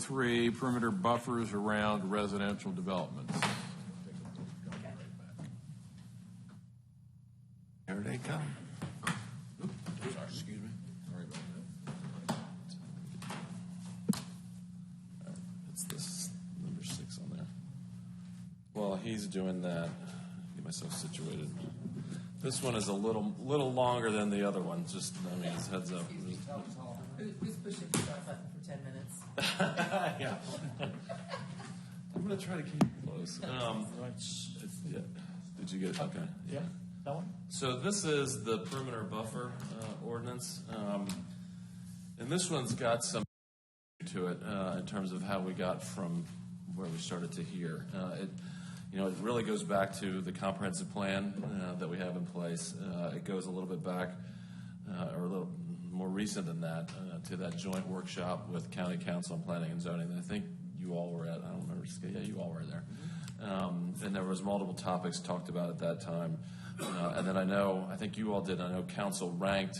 3, perimeter buffers around residential developments. Here they come. Sorry, excuse me. Sorry about that. It's this number 6 on there. Well, he's doing that. Get myself situated. This one is a little longer than the other one. Just, I mean, his heads up. Who's pushing the start button for 10 minutes? Yeah. I'm going to try to keep it close. Yeah. Did you get it? Okay. Yeah, that one? So this is the perimeter buffer ordinance. And this one's got some to it in terms of how we got from where we started to here. It really goes back to the comprehensive plan that we have in place. It goes a little bit back, or a little more recent than that, to that joint workshop with County Council on Planning and Zoning that I think you all were at. I don't remember. Yeah, you all were there. And there was multiple topics talked about at that time. And then I think you all did. I know Council ranked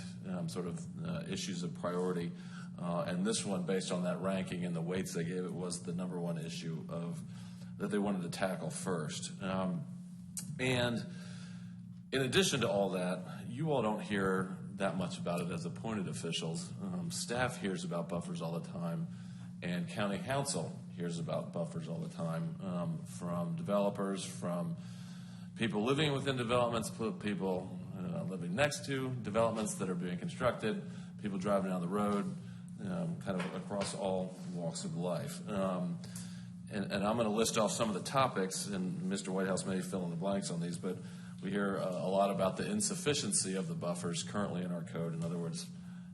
issues of priority. And this one, based on that ranking and the weights they gave it, was the number one issue that they wanted to tackle first. And in addition to all that, you all don't hear that much about it as appointed officials. Staff hears about buffers all the time, and County Council hears about buffers all the time, from developers, from people living within developments, people living next to developments that are being constructed, people driving down the road, kind of across all walks of life. And I'm going to list off some of the topics, and Mr. Whitehouse may fill in the blanks on these, but we hear a lot about the insufficiency of the buffers currently in our code. In other words,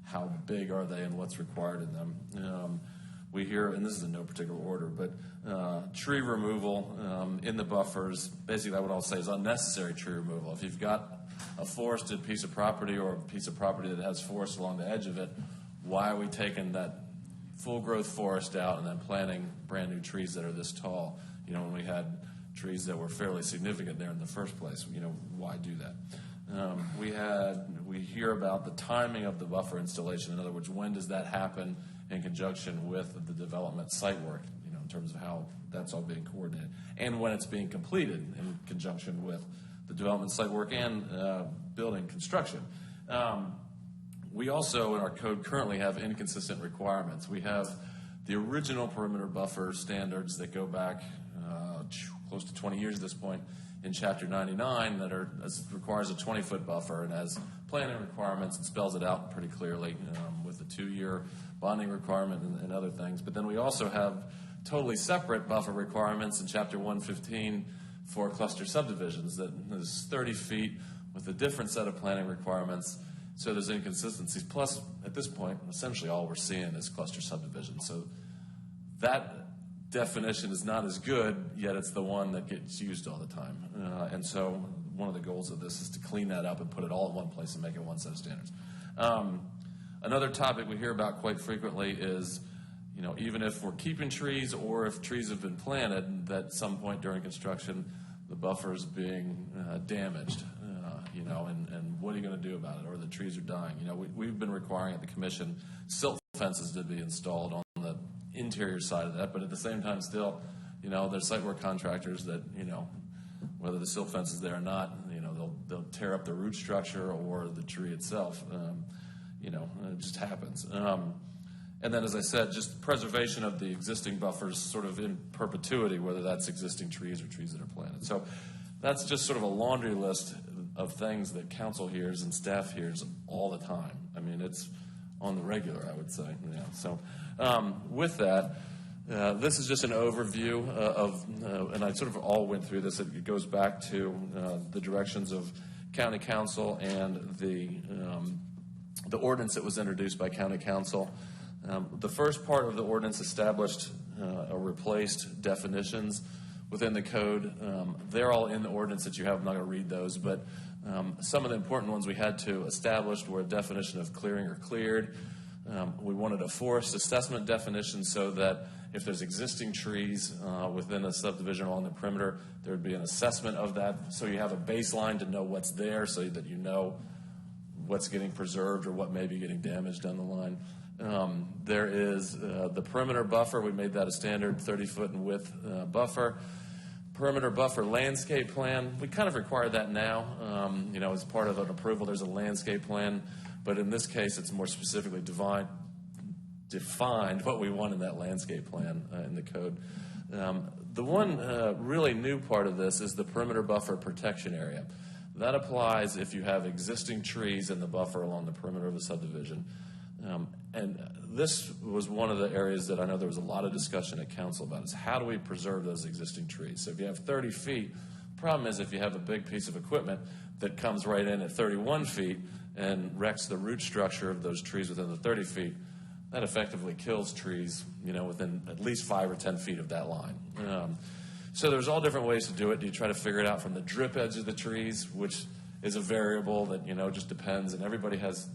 how big are they and what's required in them? We hear, and this is in no particular order, but tree removal in the buffers. Basically, what I'll say is unnecessary tree removal. If you've got a forested piece of property or a piece of property that has forest along the edge of it, why are we taking that full growth forest out and then planting brand new trees that are this tall? When we had trees that were fairly significant there in the first place, why do that? We hear about the timing of the buffer installation. In other words, when does that happen in conjunction with the development site work, in terms of how that's all being coordinated, and when it's being completed in conjunction with the development site work and building construction. We also, in our code, currently have inconsistent requirements. We have the original perimeter buffer standards that go back close to 20 years at this point in Chapter 99 that requires a 20-foot buffer and has planning requirements and spells it out pretty clearly with a 2-year bonding requirement and other things. But then we also have totally separate buffer requirements in Chapter 115 for cluster subdivisions that is 30 feet with a different set of planning requirements. So there's inconsistencies. Plus, at this point, essentially all we're seeing is cluster subdivisions. So that definition is not as good, yet it's the one that gets used all the time. And so one of the goals of this is to clean that up and put it all in one place and make it one set of standards. Another topic we hear about quite frequently is, even if we're keeping trees or if trees have been planted, that at some point during construction, the buffer is being damaged. And what are you going to do about it? Or the trees are dying. We've been requiring at the commission silt fences to be installed on the interior side of that, but at the same time still, there's site work contractors that, whether the silt fence is there or not, they'll tear up the root structure or the tree itself. It just happens. And then, as I said, just preservation of the existing buffers sort of in perpetuity, whether that's existing trees or trees that are planted. So that's just sort of a laundry list of things that council hears and staff hears all the time. I mean, it's on the regular, I would say. Yeah. So with that, this is just an overview and I sort of all went through this. It goes back to the directions of County Council and the ordinance that was introduced by County Council. The first part of the ordinance established or replaced definitions within the code. They're all in the ordinance that you have. I'm not going to read those, but some of the important ones we had to establish were a definition of clearing or cleared. We wanted a forest assessment definition so that if there's existing trees within a subdivision along the perimeter, there would be an assessment of that, so you have a baseline to know what's there so that you know what's getting preserved or what may be getting damaged down the line. There is the perimeter buffer. We made that a standard 30-foot in width buffer. Perimeter buffer landscape plan. We kind of require that now. As part of an approval, there's a landscape plan, but in this case, it's more specifically defined what we want in that landscape plan in the code. The one really new part of this is the perimeter buffer protection area. That applies if you have existing trees in the buffer along the perimeter of a subdivision. And this was one of the areas that I know there was a lot of discussion at council about, is how do we preserve those existing trees? So if you have 30 feet, the problem is if you have a big piece of equipment that comes right in at 31 feet and wrecks the root structure of those trees within the 30 feet, that effectively kills trees, within at least 5 or 10 feet of that line. So there's all different ways to do it. Do you try to figure it out from the drip edge of the trees, which is a variable that, just depends, and everybody has,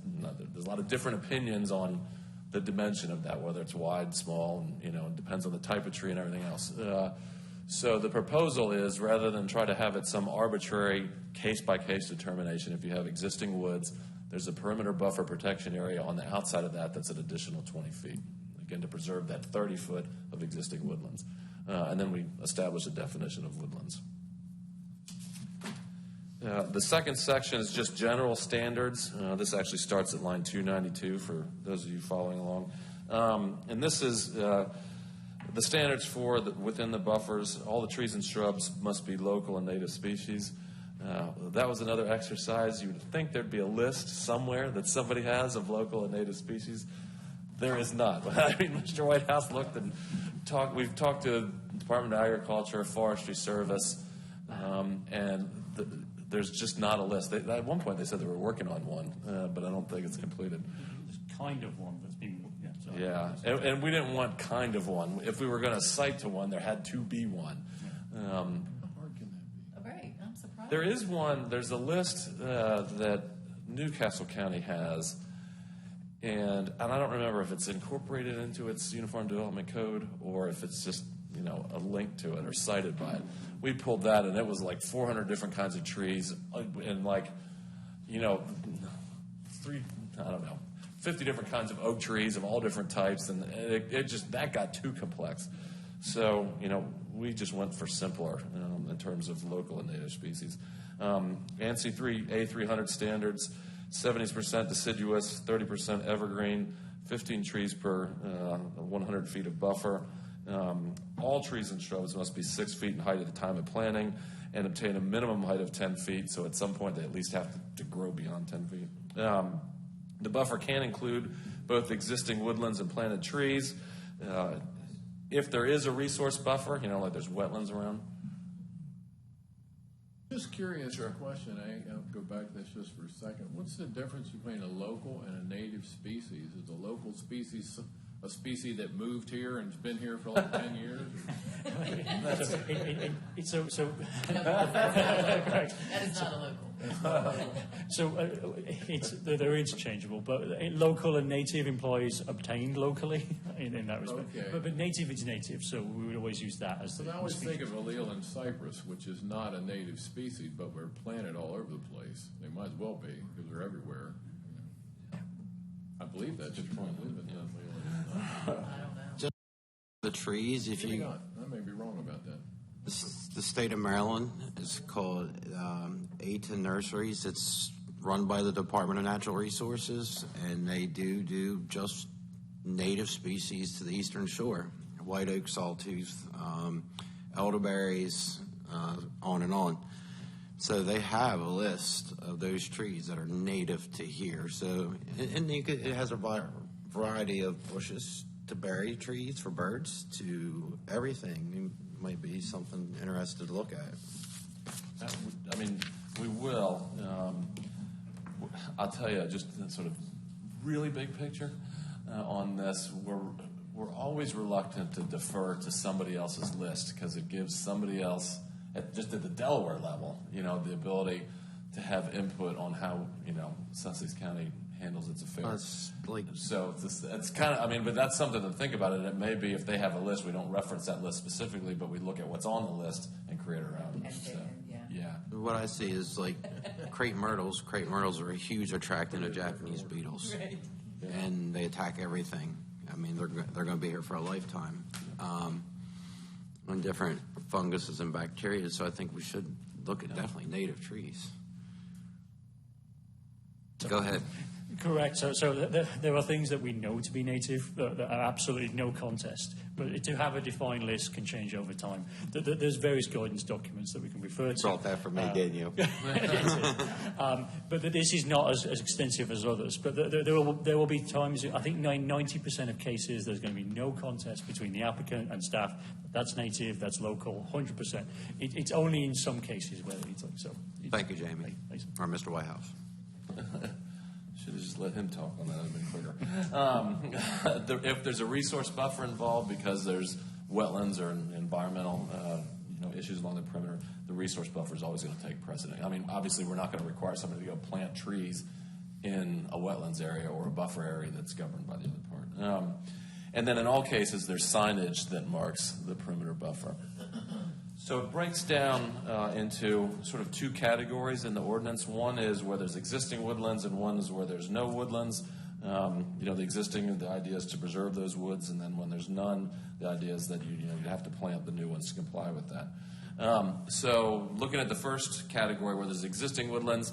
there's a lot of different opinions on the dimension of that, whether it's wide, small, and, it depends on the type of tree and everything else. So the proposal is, rather than try to have it some arbitrary case-by-case determination, if you have existing woods, there's a perimeter buffer protection area on the outside of that that's an additional 20 feet, again, to preserve that 30-foot of existing woodlands. And then we establish a definition of woodlands. The second section is just general standards. This actually starts at line 292 for those of you following along. And this is the standards for within the buffers. All the trees and shrubs must be local and native species. That was another exercise. You would think there'd be a list somewhere that somebody has of local and native species. There is not. I mean, Mr. Whitehouse looked and talked. We've talked to the Department of Agriculture, Forestry Service, and there's just not a list. At one point, they said they were working on one, but I don't think it's completed. There's kind of one that's been, yeah. And we didn't want kind of one. If we were going to cite to one, there had to be one. How hard can that be? Right, I'm surprised. There is one. There's a list that Newcastle County has, and I don't remember if it's incorporated into its Uniform Development Code or if it's just a link to it or cited by it. We pulled that, and it was like 400 different kinds of trees, and 50 different kinds of oak trees of all different types, and that got too complex. So, we just went for simpler in terms of local and native species. ANSI A300 standards, 70% deciduous, 30% evergreen, 15 trees per 100 feet of buffer. All trees and shrubs must be 6 feet in height at the time of planting and obtain a minimum height of 10 feet. So at some point, they at least have to grow beyond 10 feet. The buffer can include both existing woodlands and planted trees. If there is a resource buffer, like there's wetlands around. Just curious, question. I'll go back to this just for a second. What's the difference between a local and a native species? Is a local species a species that moved here and's been here for like 10 years? That is not a local. They're interchangeable, but local and native implies obtained locally in that respect. Okay. But native is native, so we would always use that as the. I always think of allele and cypress, which is not a native species, but we're planted all over the place. They might as well be because they're everywhere. I believe that's true. I believe it does. I don't know. Just the trees, if Maybe you. not. I may be wrong about that. The state of Maryland is called A10 Nurseries. It's run by the Department of Natural Resources, and they do just native species to the eastern shore. White oak, sawtooth, elderberries, on and on. So they have a list of those trees that are native to here. So, and it has a variety of bushes to berry trees for birds to everything. Might be something interesting to look at. I mean, we will. I'll tell you, just sort of really big picture on this. We're always reluctant to defer to somebody else's list because it gives somebody else, just at the Delaware level, the ability to have input on how Sussex County handles its affairs. So it's kind of, but that's something to think about. And it may be if they have a list, we don't reference that list specifically, but we look at what's on the list and create our own. Yeah. What I see is like crepe myrtles. Crepe myrtles are a huge attractant of Japanese beetles. Right. and they attack everything. I mean, they're going to be here for a lifetime, on different funguses and bacteria. So I think we should look at definitely native trees. Go ahead. Correct. So there are things that we know to be native that are absolutely no contest, but to have a defined list can change over time. There's various guidance documents that we can refer to. Brought that for me, didn't you? But this is not as extensive as others. But there will be times, I think 90% of cases, there's going to be no contest between the applicant and staff. That's native, that's local, 100%. It's only in some cases where it's like so. Thank you, Jamie. Or Mr. Whitehouse. Should have just let him talk on that. That'd been quicker. If there's a resource buffer involved because there's wetlands or environmental issues along the perimeter, the resource buffer is always going to take precedent. I mean, obviously, we're not going to require somebody to go plant trees in a wetlands area or a buffer area that's governed by the other part. And then in all cases, there's signage that marks the perimeter buffer. So it breaks down into sort of two categories in the ordinance. One is where there's existing woodlands, and one is where there's no woodlands. The existing, the idea is to preserve those woods, and then when there's none, the idea is that you have to plant the new ones to comply with that. So looking at the first category where there's existing woodlands,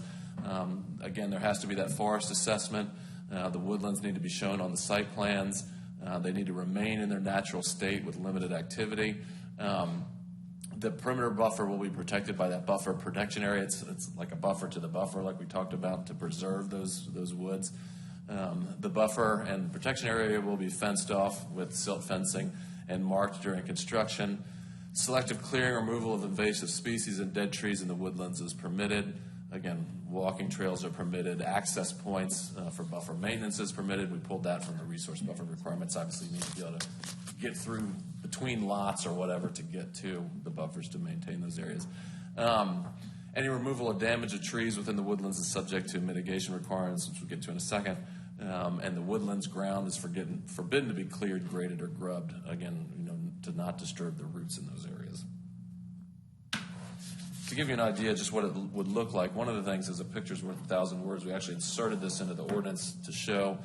again, there has to be that forest assessment. The woodlands need to be shown on the site plans. They need to remain in their natural state with limited activity. The perimeter buffer will be protected by that buffer protection area. It's like a buffer to the buffer, like we talked about, to preserve those woods. The buffer and protection area will be fenced off with silt fencing and marked during construction. Selective clearing, removal of invasive species and dead trees in the woodlands is permitted. Again, walking trails are permitted. Access points for buffer maintenance is permitted. We pulled that from the resource buffer requirements. Obviously, you need to be able to get through between lots or whatever to get to the buffers to maintain those areas. Any removal of damage of trees within the woodlands is subject to mitigation requirements, which we'll get to in a second. And the woodlands ground is forbidden to be cleared, graded, or grubbed. Again, to not disturb the roots in those areas. To give you an idea just what it would look like, one of the things is a picture's worth 1,000 words. We actually inserted this into the ordinance to show.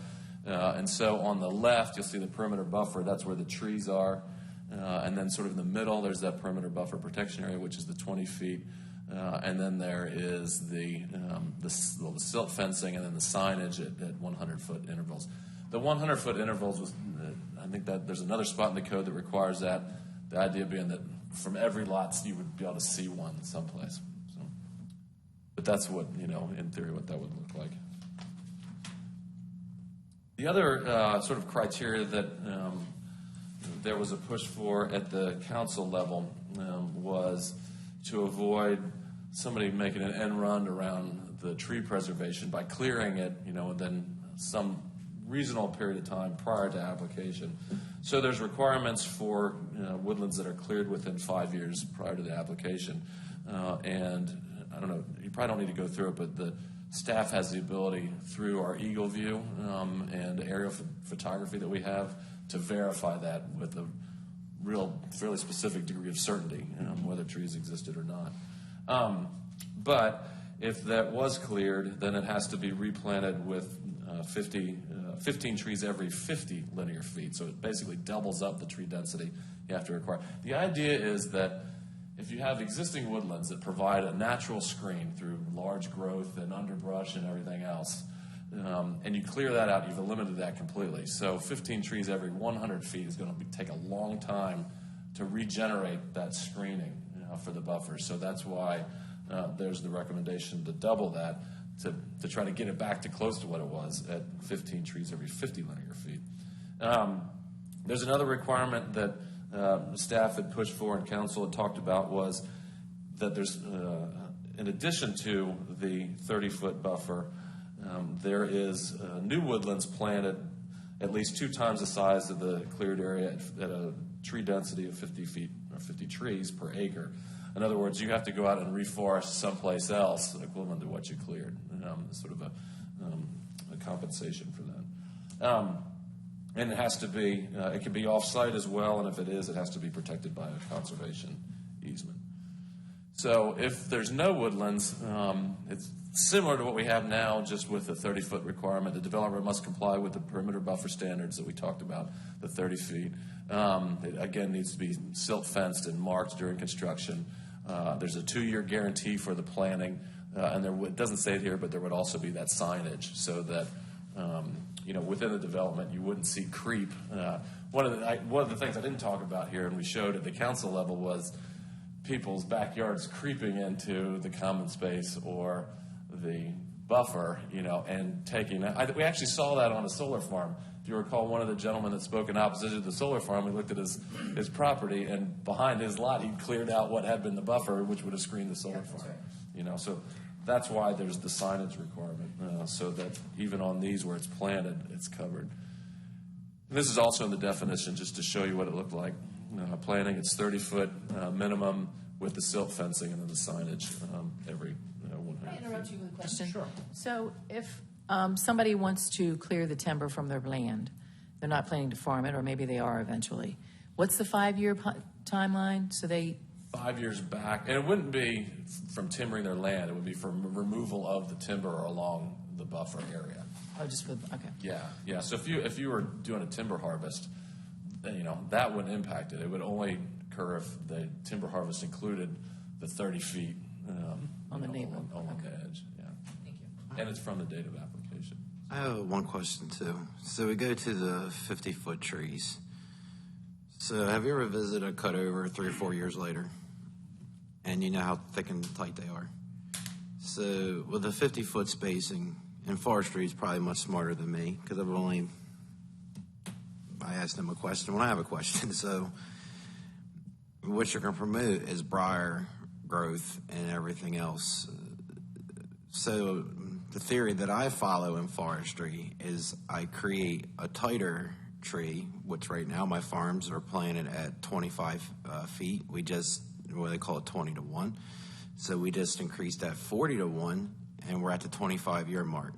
And so on the left, you'll see the perimeter buffer. That's where the trees are. And then sort of in the middle, there's that perimeter buffer protection area, which is the 20 feet. And then there is the silt fencing and then the signage at 100-foot intervals. The 100-foot intervals was, I think that there's another spot in the code that requires that. The idea being that from every lot, you would be able to see one someplace. So, but that's what, in theory, what that would look like. The other sort of criteria that there was a push for at the council level was to avoid somebody making an end run around the tree preservation by clearing it, and then some reasonable period of time prior to application. So there's requirements for woodlands that are cleared within 5 years prior to the application. And I don't know, you probably don't need to go through it, but the staff has the ability through our Eagle View and aerial photography that we have to verify that with a fairly specific degree of certainty, whether trees existed or not. But if that was cleared, then it has to be replanted with 15 trees every 50 linear feet. So it basically doubles up the tree density you have to require. The idea is that if you have existing woodlands that provide a natural screen through large growth and underbrush and everything else, and you clear that out, you've eliminated that completely. So 15 trees every 100 feet is going to take a long time to regenerate that screening for the buffer. So that's why there's the recommendation to double that to try to get it back to close to what it was at 15 trees every 50 linear feet. There's another requirement that staff had pushed for and council had talked about was that there's, in addition to the 30-foot buffer, there is new woodlands planted at least 2 times the size of the cleared area at a tree density of 50 feet or 50 trees per acre. In other words, you have to go out and reforest someplace else equivalent to what you cleared. Sort of a compensation for that. And it has to be, it can be off-site as well, and if it is, it has to be protected by a conservation easement. So if there's no woodlands, it's similar to what we have now, just with the 30-foot requirement. The developer must comply with the perimeter buffer standards that we talked about, the 30 feet. It, again, needs to be silt fenced and marked during construction. There's a 2-year guarantee for the planning, and it doesn't say it here, but there would also be that signage so that within the development you wouldn't see creep. One of the things I didn't talk about here, and we showed at the council level, was people's backyards creeping into the common space or the buffer, and taking that. We actually saw that on a solar farm. If you recall, one of the gentlemen that spoke in opposition to the solar farm, we looked at his property, and behind his lot, he'd cleared out what had been the buffer, which would have screened the solar farm. Right. So that's why there's the signage requirement, so that even on these where it's planted, it's covered. And this is also in the definition, just to show you what it looked like. Planting, it's 30-foot minimum with the silt fencing and then the signage every 100 Can I interrupt you with a question? Sure. So if somebody wants to clear the timber from their land, they're not planning to farm it, or maybe they are eventually, what's the 5-year timeline? So they 5 years back, and it wouldn't be from timbering their land, it would be from removal of the timber along the buffer area. okay. Yeah. So if you were doing a timber harvest, that wouldn't impact it. It would only occur if the timber harvest included the 30 feet On the neighbor. along the edge. Yeah. Thank you. And it's from the date of application. I have one question too. So we go to the 50-foot trees. So have you ever visited a cutover 3 or 4 years later? And you know how thick and tight they are. So with the 50-foot spacing, and forestry is probably much smarter than me, because I asked them a question when I have a question. So what you're going to promote is briar growth and everything else. So the theory that I follow in forestry is I create a tighter tree, which right now my farms are planted at 25 feet. We just, what they call it, 20 to 1. So we just increased that 40 to 1, and we're at the 25-year mark.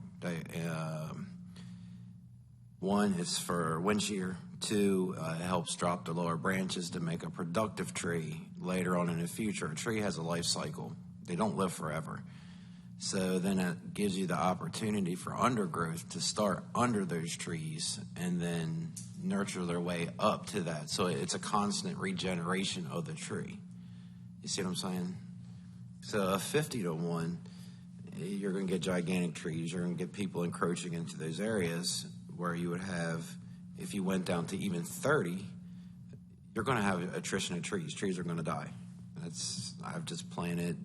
One is for wind shear. 2, it helps drop the lower branches to make a productive tree later on in the future. A tree has a life cycle. They don't live forever. So then it gives you the opportunity for undergrowth to start under those trees and then nurture their way up to that. So it's a constant regeneration of the tree. You see what I'm saying? So a 50 to 1, you're going to get gigantic trees. You're going to get people encroaching into those areas where you would have, if you went down to even 30, you're going to have attrition of trees. Trees are going to die. I've just planted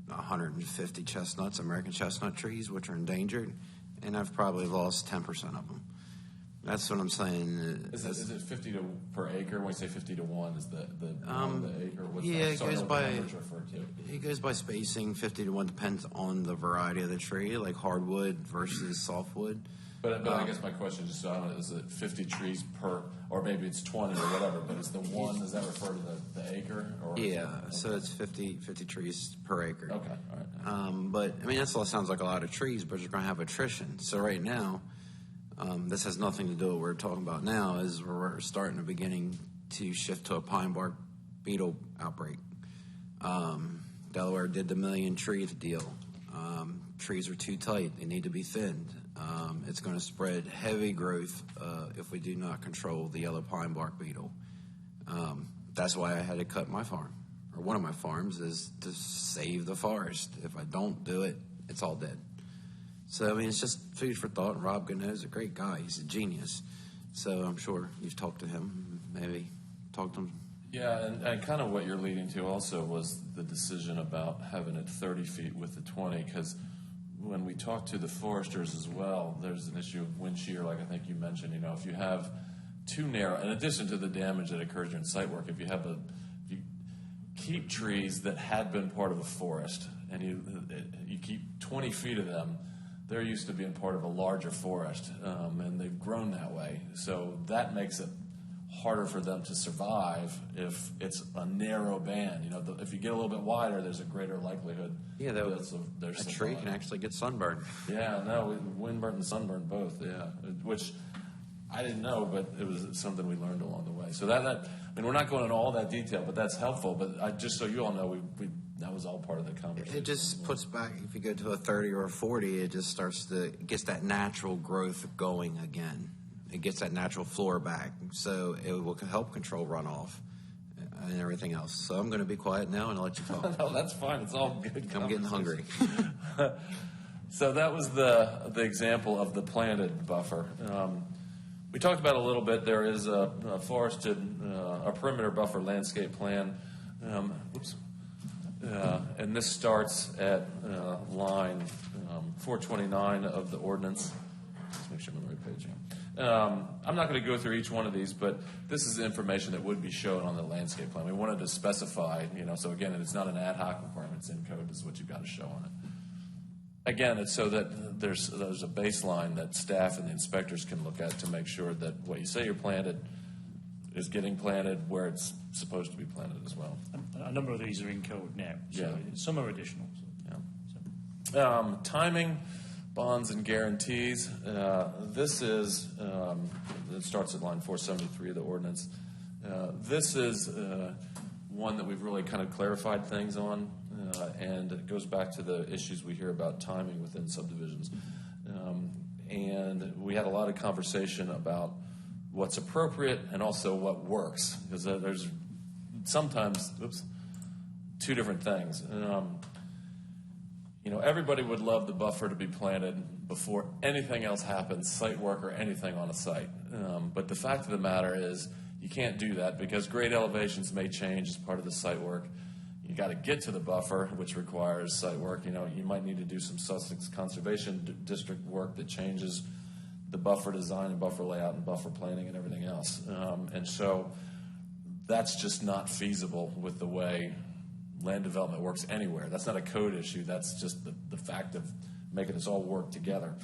150 chestnuts, American chestnut trees, which are endangered, and I've probably lost 10% of them. That's what I'm saying. Is it 50 per acre? When we say 50 to 1, is the acre? What's Yeah, that? Sorry, it goes what by the numbers refer to? it goes by spacing. 50 to 1 depends on the variety of the tree, like hardwood versus softwood. But I guess my question, just so I don't know, is it 50 trees per, or maybe it's 20 or whatever, but is the 1, does that refer to the acre? Or Yeah, so it's 50 trees per acre. Okay, all right. But, I mean, that all sounds like a lot of trees, but you're going to have attrition. So right now, this has nothing to do with what we're talking about now, is we're starting to beginning to shift to a pine bark beetle outbreak. Delaware did the million tree deal. Trees are too tight. They need to be thinned. It's going to spread heavy growth if we do not control the yellow pine bark beetle. That's why I had to cut my farm, or one of my farms, is to save the forest. If I don't do it, it's all dead. So, I mean, it's just food for thought. Rob Gannett is a great guy. He's a genius. So I'm sure you've talked to him, maybe talked to him. Yeah, and kind of what you're leading to also was the decision about having it 30 feet with the 20, because when we talk to the foresters as well, there's an issue of wind shear, like I think you mentioned. If you have too narrow, in addition to the damage that occurs during site work, if you keep trees that had been part of a forest and you keep 20 feet of them, they're used to being part of a larger forest, and they've grown that way. So that makes it harder for them to survive if it's a narrow band. If you get a little bit wider, there's a greater likelihood. Yeah, there's a tree can actually get sunburned. Yeah, no, windburn and sunburn both. Yeah, which I didn't know, but it was something we learned along the way. So I mean, we're not going into all that detail, but that's helpful. But just so you all know, that was all part of the conversation. It just puts back, if you go to a 30 or a 40, it just gets that natural growth going again. It gets that natural floor back. So it will help control runoff and everything else. So I'm going to be quiet now and I'll let you talk. No, that's fine. It's all good. I'm getting hungry. So that was the example of the planted buffer. We talked about a little bit. There is a forested, a perimeter buffer landscape plan. And this starts at line 429 of the ordinance. Let's make sure I'm on the right page here. I'm not going to go through each one of these, but this is information that would be shown on the landscape plan. We wanted to specify, so again, it's not an ad hoc requirement. It's in code. This is what you've got to show on it. Again, it's so that there's a baseline that staff and the inspectors can look at to make sure that what you say you're planted is getting planted where it's supposed to be planted as well. A number of these are in code now, so Yeah. some are additional. Yeah. Timing, bonds, and guarantees. This is, it starts at line 473 of the ordinance. This is one that we've really kind of clarified things on, and it goes back to the issues we hear about timing within subdivisions. And we had a lot of conversation about what's appropriate and also what works, because there's sometimes, two different things. Everybody would love the buffer to be planted before anything else happens, site work or anything on a site. But the fact of the matter is you can't do that because grade elevations may change as part of the site work. You got to get to the buffer, which requires site work. You might need to do some Sussex Conservation District work that changes the buffer design and buffer layout and buffer planning and everything else. And so that's just not feasible with the way land development works anywhere. That's not a code issue. That's just the fact of making us all work together.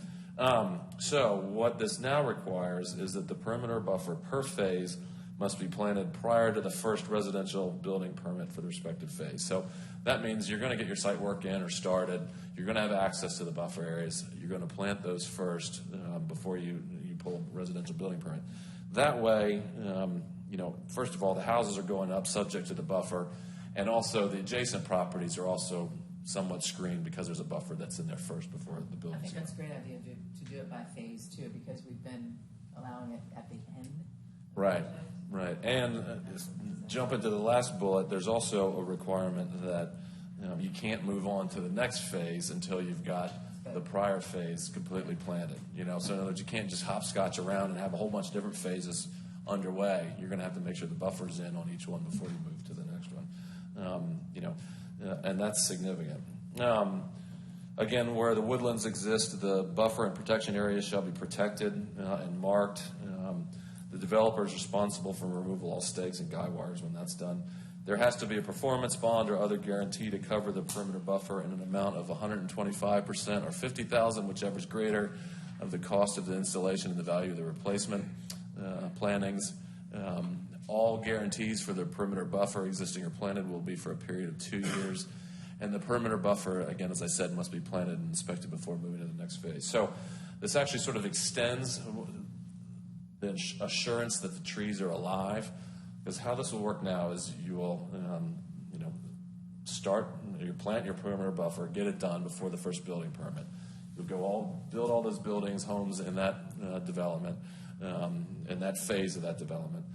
So what this now requires is that the perimeter buffer per phase must be planted prior to the first residential building permit for the respective phase. So that means you're going to get your site work in or started. You're going to have access to the buffer areas. You're going to plant those first before you pull a residential building permit. That way, first of all, the houses are going up subject to the buffer, and also the adjacent properties are also somewhat screened because there's a buffer that's in there first before the I building's think that's a great idea to do it by phase too, because we've been allowing it at the end. Right. And jump into the last bullet, there's also a requirement that you can't move on to the next phase until you've got the prior phase completely planted. So in other words, you can't just hopscotch around and have a whole bunch of different phases underway. You're going to have to make sure the buffer's in on each one before you move to the next one. And that's significant. Again, where the woodlands exist, the buffer and protection areas shall be protected and marked. The developer is responsible for removal of all stakes and guy wires when that's done. There has to be a performance bond or other guarantee to cover the perimeter buffer in an amount of 125% or $50,000, whichever is greater, of the cost of the installation and the value of the replacement plantings. All guarantees for the perimeter buffer, existing or planted, will be for a period of 2 years. And the perimeter buffer, again, as I said, must be planted and inspected before moving to the next phase. So this actually sort of extends the assurance that the trees are alive. Because how this will work now is you will, plant your perimeter buffer, get it done before the first building permit. You'll build all those buildings, homes in that development, in that phase of that development.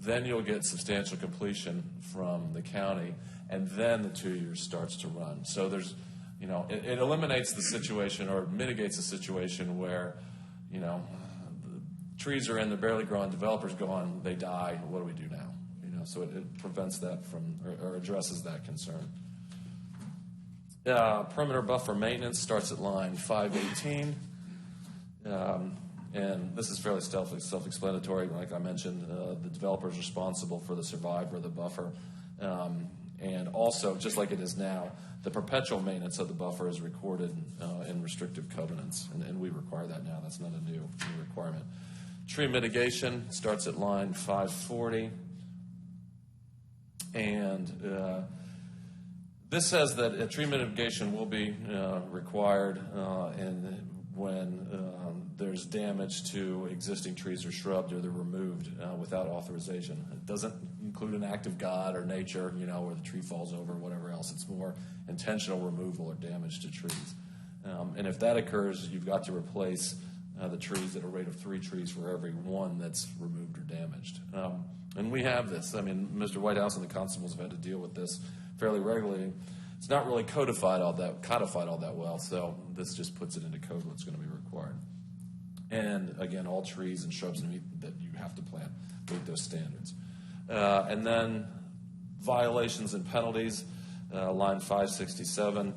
Then you'll get substantial completion from the county, and then the 2 years starts to run. So there's, it eliminates the situation or mitigates the situation where, the trees are in, they're barely growing, developers go on, they die. What do we do now? So it prevents that from, or addresses that concern. Perimeter buffer maintenance starts at line 518. And this is fairly self-explanatory. Like I mentioned, the developer is responsible for the survivor of the buffer. And also, just like it is now, the perpetual maintenance of the buffer is recorded in restrictive covenants. And we require that now. That's not a new requirement. Tree mitigation starts at line 540. And this says that a tree mitigation will be required and when there's damage to existing trees or shrubs, or they're removed without authorization. It doesn't include an act of God or nature, where the tree falls over or whatever else. It's more intentional removal or damage to trees. And if that occurs, you've got to replace the trees at a rate of 3 trees for every one that's removed or damaged. And we have this. I mean, Mr. Whitehouse and the constables have had to deal with this fairly regularly. It's not really codified all that well, so this just puts it into code what's going to be required. And again, all trees and shrubs that you have to plant meet those standards. And then violations and penalties, line 567.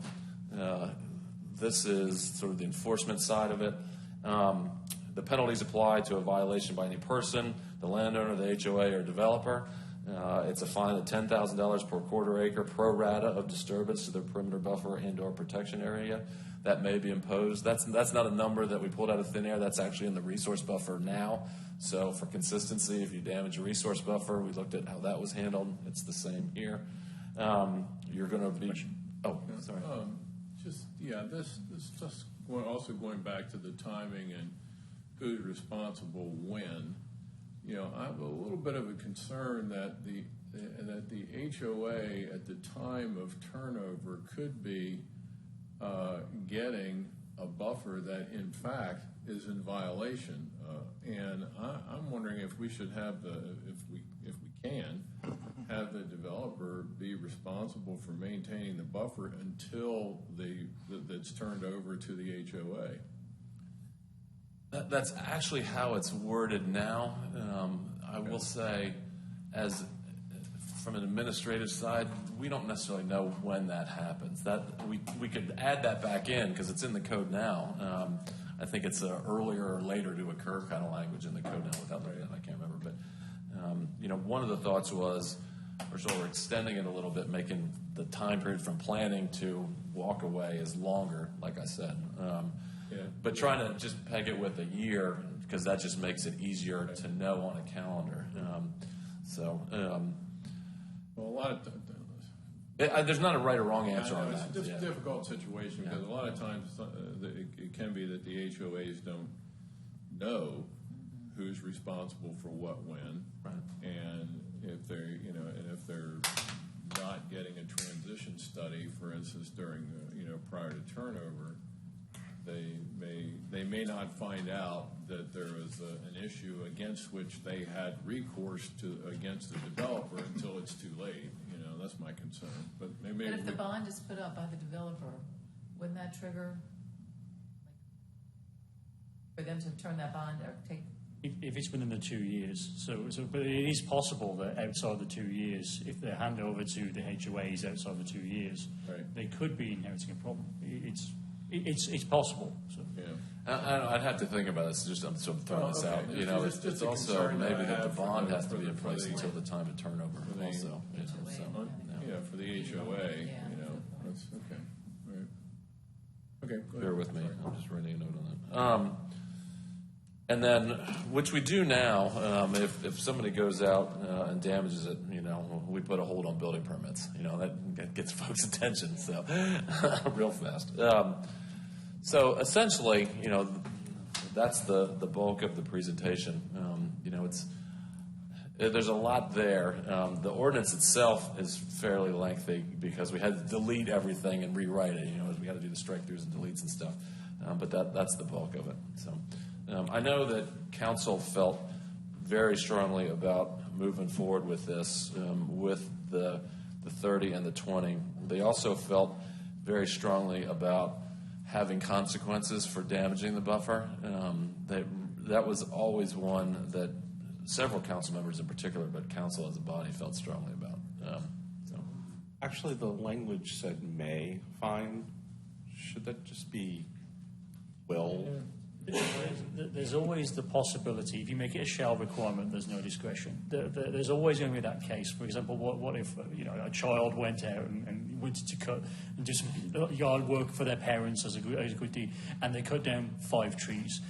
This is sort of the enforcement side of it. The penalties apply to a violation by any person, the landowner, the HOA, or developer. It's a fine of $10,000 per quarter acre pro rata of disturbance to the perimeter buffer and/or protection area. That may be imposed. That's not a number that we pulled out of thin air. That's actually in the resource buffer now. So for consistency, if you damage a resource buffer, we looked at how that was handled. It's the same here. You're going to be. Oh, sorry. This just also going back to the timing and who's responsible when. I have a little bit of a concern that the HOA at the time of turnover could be getting a buffer that in fact is in violation, and I'm wondering if we should have if we can have the developer be responsible for maintaining the buffer until that's turned over to the HOA. That's actually how it's worded now. I will say, as from an administrative side, we don't necessarily know when that happens. That we could add that back in because it's in the code now. I think it's earlier or later to occur kind of language in the code now. Without looking at it, I can't remember. But one of the thoughts was, we're extending it a little bit, making the time period from planning to walk away is longer. Like I said. But trying to just peg it with a year, because that just makes it easier to know on a calendar. Well, a lot of there's not a right or wrong answer on that. It's just a difficult situation because a lot of times it can be that the HOAs don't know who's responsible for what when, right. And if they're not getting a transition study, for instance, during prior to turnover. They may not find out that there was an issue against which they had recourse against the developer until it's too late. That's my concern. But maybe if the bond is put up by the developer, wouldn't that trigger for them to turn that bond or take? If it's within the 2 years, but it is possible that outside the 2 years, if they hand over to the HOAs outside the 2 years, right. They could be inheriting a problem. It's possible. So. Yeah. I'd have to think about this. I'm sort of throwing this out. It's also maybe that the bond has to be in place until the time of turnover. Also, for the HOA. That's okay. All right. Okay. Go ahead. Bear with me. Sorry. I'm just writing a note on that. And then, which we do now, if somebody goes out and damages it, we put a hold on building permits. That gets folks' attention, so real fast. So essentially, that's the bulk of the presentation. There's a lot there. The ordinance itself is fairly lengthy because we had to delete everything and rewrite it. We had to do the strike-throughs and deletes and stuff. But that's the bulk of it. So I know that council felt very strongly about moving forward with this, with the 30 and the 20. They also felt very strongly about having consequences for damaging the buffer. That was always one that several council members in particular, but council as a body felt strongly about. Actually, the language said may fine. Should that just be will? There's always the possibility, if you make it a shall requirement, there's no discretion. There's always going to be that case. For example, what if a child went out and wanted to cut and do some yard work for their parents as a good deed, and they cut down 5 trees?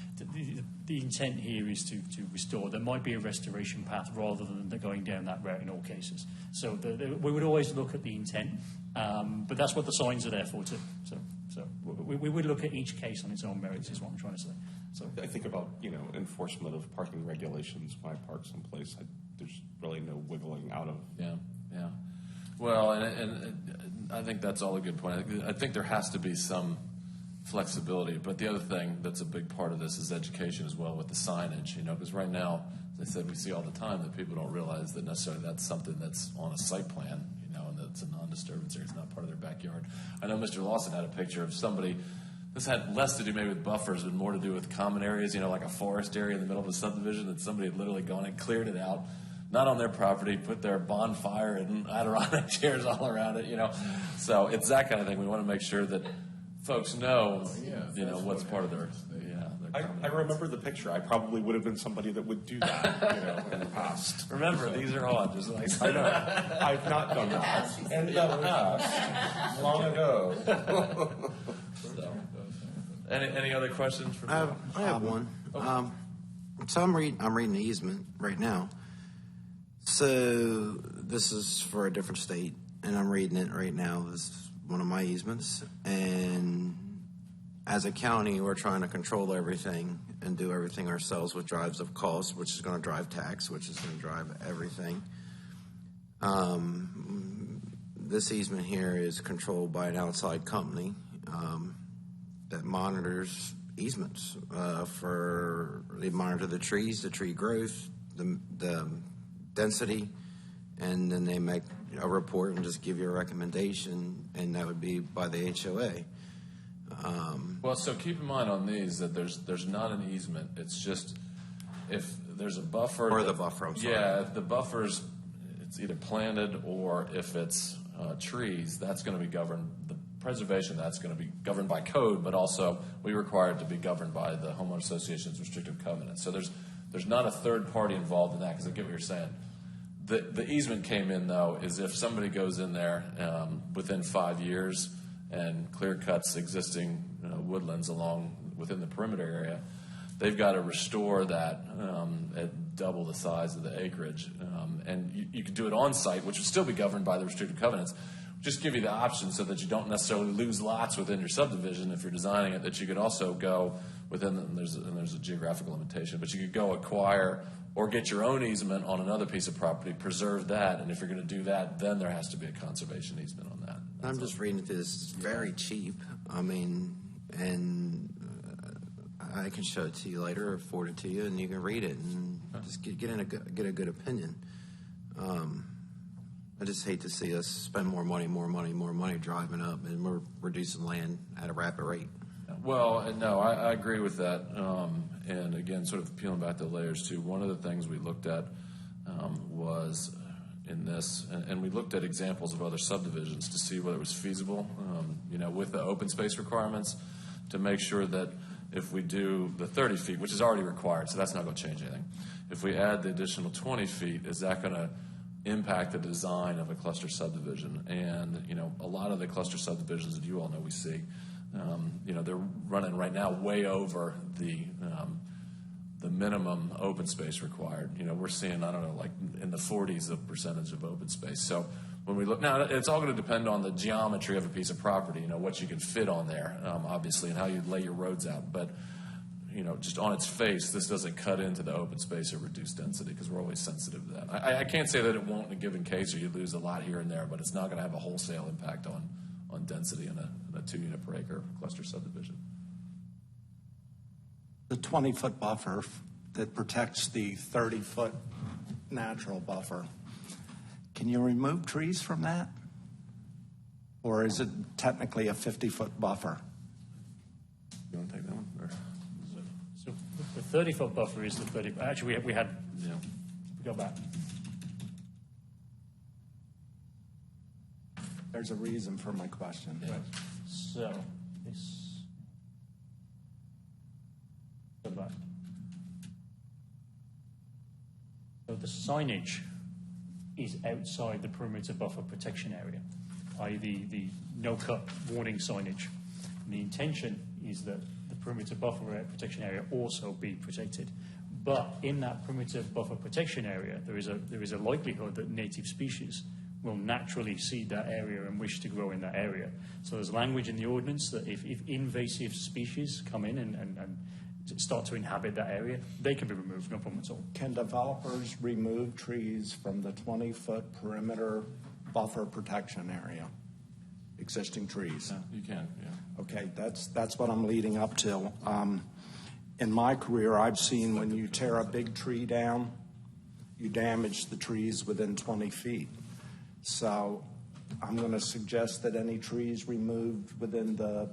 The intent here is to restore. There might be a restoration path rather than going down that route in all cases. So we would always look at the intent, but that's what the signs are there for too. So. So we would look at each case on its own merits, is what I'm trying to say. So I think about, enforcement of parking regulations. When I park someplace, there's really no wiggling out of. Yeah, yeah. Well, and I think that's all a good point. I think there has to be some flexibility, but the other thing that's a big part of this is education as well with the signage, because right now, as I said, we see all the time that people don't realize that necessarily that's something that's on a site plan, and that's a non-disturbance area, it's not part of their backyard. I know Mr. Lawson had a picture of somebody, this had less to do maybe with buffers and more to do with common areas, like a forest area in the middle of a subdivision, that somebody had literally gone and cleared it out, not on their property, put their bonfire and Adirondack chairs all around it, So it's that kind of thing. We want to make sure that folks know, what's part of their, I remember the picture. I probably would have been somebody that would do that, in the past. Remember, these are on, just like. I know. I've not done that. In the past. Long ago. So, any other questions from you? I have one. So I'm reading the easement right now. So this is for a different state, and I'm reading it right now. This is one of my easements, and as a county, we're trying to control everything and do everything ourselves, which drives up cost, which is going to drive tax, which is going to drive everything. This easement here is controlled by an outside company that monitors easements. They monitor the trees, the tree growth, the density, and then they make a report and just give you a recommendation, and that would be by the HOA. Well, so keep in mind on these that there's not an easement. It's just if there's a buffer. Or the buffer, I'm sorry. Yeah, if the buffer's, it's either planted or if it's trees, that's going to be governed. The preservation, that's going to be governed by code, but also we require it to be governed by the homeowner association's restrictive covenant. So there's not a third party involved in that, because I get what you're saying. The easement came in, though, is if somebody goes in there within 5 years and clear cuts existing woodlands along within the perimeter area, they've got to restore that at double the size of the acreage. And you could do it on site, which would still be governed by the restricted covenants. Just give you the option so that you don't necessarily lose lots within your subdivision if you're designing it, that you could also go within, and there's a geographical limitation, but you could go acquire or get your own easement on another piece of property, preserve that, and if you're going to do that, then there has to be a conservation easement on that. I'm just reading it. This is very cheap. I mean, and I can show it to you later or forward it to you, and you can read it and just get a good opinion. I just hate to see us spend more money driving up, and we're reducing land at a rapid rate. Well, no, I agree with that. And again, sort of peeling back the layers too, one of the things we looked at was in this, and we looked at examples of other subdivisions to see whether it was feasible, with the open space requirements, to make sure that if we do the 30 feet, which is already required, so that's not going to change anything. If we add the additional 20 feet, is that going to impact the design of a cluster subdivision? And, a lot of the cluster subdivisions that you all know we see, they're running right now way over the minimum open space required. We're seeing, I don't know, like in the 40s of percentage of open space. So when we look now, it's all going to depend on the geometry of a piece of property, what you can fit on there, obviously, and how you lay your roads out. But, just on its face, this doesn't cut into the open space or reduce density, because we're always sensitive to that. I can't say that it won't in a given case, or you lose a lot here and there, but it's not going to have a wholesale impact on density in a 2-unit per acre cluster subdivision. The 20-foot buffer that protects the 30-foot natural buffer, can you remove trees from that? Or is it technically a 50-foot buffer? You want to take that one? Or? So the 30-foot buffer is the 30. Actually, we had. Yeah. We go back. There's a reason for my question. Right. So this. Go back. So the signage is outside the perimeter buffer protection area, i.e. the no-cut warning signage. And the intention is that the perimeter buffer protection area also be protected. But in that perimeter buffer protection area, there is a likelihood that native species will naturally seed that area and wish to grow in that area. So there's language in the ordinance that if invasive species come in and start to inhabit that area, they can be removed, no problem at all. Can developers remove trees from the 20-foot perimeter buffer protection area? Existing trees? Yeah, you can, yeah. Okay, that's what I'm leading up to. In my career, I've seen when you tear a big tree down, you damage the trees within 20 feet. So I'm going to suggest that any trees removed within the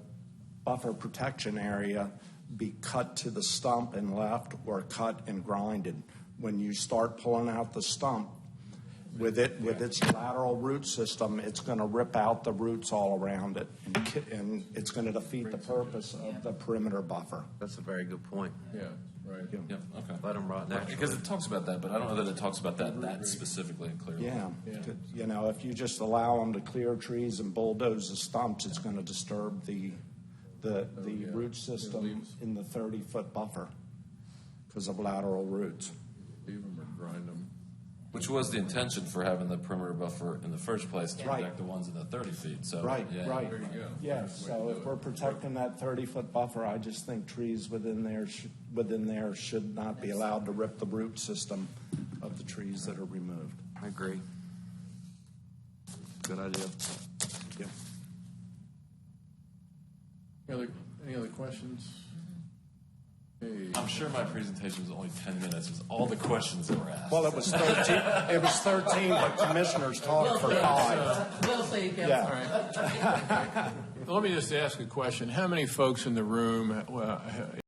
buffer protection area be cut to the stump and left or cut and grinded. When you start pulling out the stump, with its lateral root system, it's going to rip out the roots all around it, and it's going to defeat the purpose of the perimeter buffer. That's a very good point. Yeah, right. Yeah, okay. Let them rot naturally. Because it talks about that, but I don't know that it talks about that specifically and clearly. Yeah, you know, if you just allow them to clear trees and bulldoze the stumps, it's going to disturb the root system in the 30-foot buffer because of lateral roots. Leave them or grind them. Which was the intention for having the perimeter buffer in the first place, to Right. protect the ones in the 30 feet, so. Right, yeah. right. There you go. Yes, so if we're protecting that 30-foot buffer, I just think trees within there should not be allowed to rip the root system of the trees that are removed. I agree. Good idea. Yeah. Any other questions? Hey, I'm sure my presentation was only 10 minutes, was all the questions that were asked. Well, it was 13, but commissioners talked for 5. Well played, Kevin. Yeah. let me just ask a question. How many folks in the room